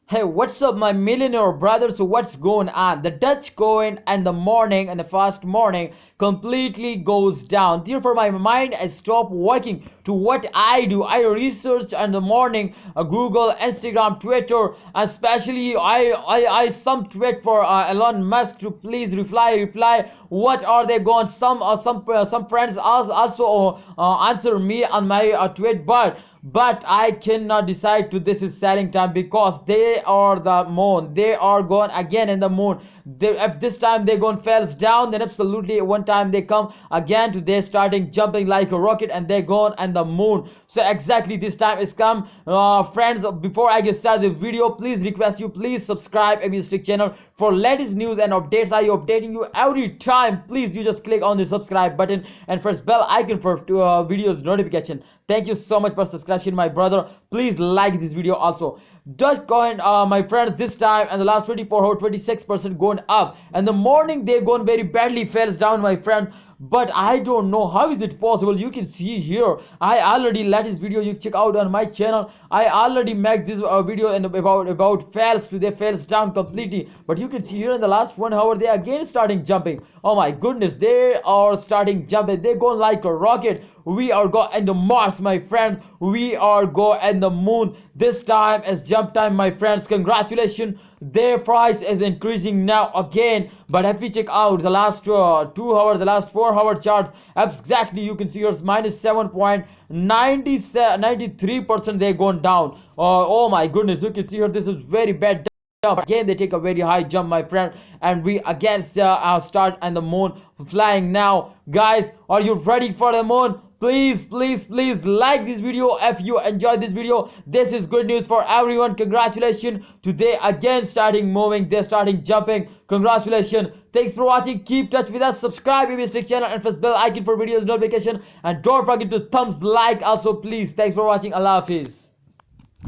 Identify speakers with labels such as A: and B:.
A: Hey, what's up, my millionaire brothers? So, what's going on? The Dutch coin and the morning and the fast morning completely goes down. Therefore, my mind has stopped working to what I do. I research in the morning, Google, Instagram, Twitter, and especially I some tweet for Elon Musk to please reply. What are they going? Some friends also answer me on my tweet, but I cannot decide to this is selling time because they are the moon. They are gone again in the moon. If this time they gone falls down, then absolutely one time they come again to they starting jumping like a rocket and they gone and the moon. So exactly this time is come, friends. Before I get started the video, please request you please subscribe MB Stick channel for latest news and updates. I updating you every time. Please you just click on the subscribe button and press bell icon for videos notification. Thank you so much for subscription, my brother. Please like this video also. Dogecoin, my friend, this time and the last 24 hours, 26% going up. And the morning they gone very badly, falls down, my friend. But I don't know how is it possible. You can see here, I already let this video you check out on my channel. I already make this video and about falls to they falls down completely. But you can see here in the last 1 hour they again starting jumping. Oh my goodness, they are starting jumping. They go like a rocket. We are go in the Mars, my friend. We are go in the moon. This time is jump time, my friends. Congratulations. Their price is increasing now again. But if we check out the last 2 hours, the last 4 hour chart, exactly you can see yours minus 7.93% they gone down. Oh my goodness, you can see here this is very bad. Again they take a very high jump, my friend, and we again start and the moon flying now. Guys, are you ready for the moon? Please like this video if you enjoyed this video. This is good news for everyone. Congratulations, today again starting moving, they're starting jumping. Congratulations, thanks for watching. Keep touch with us, subscribe to this channel and press bell icon for videos notification, and don't forget to thumbs like also, please. Thanks for watching. Allah Hafiz.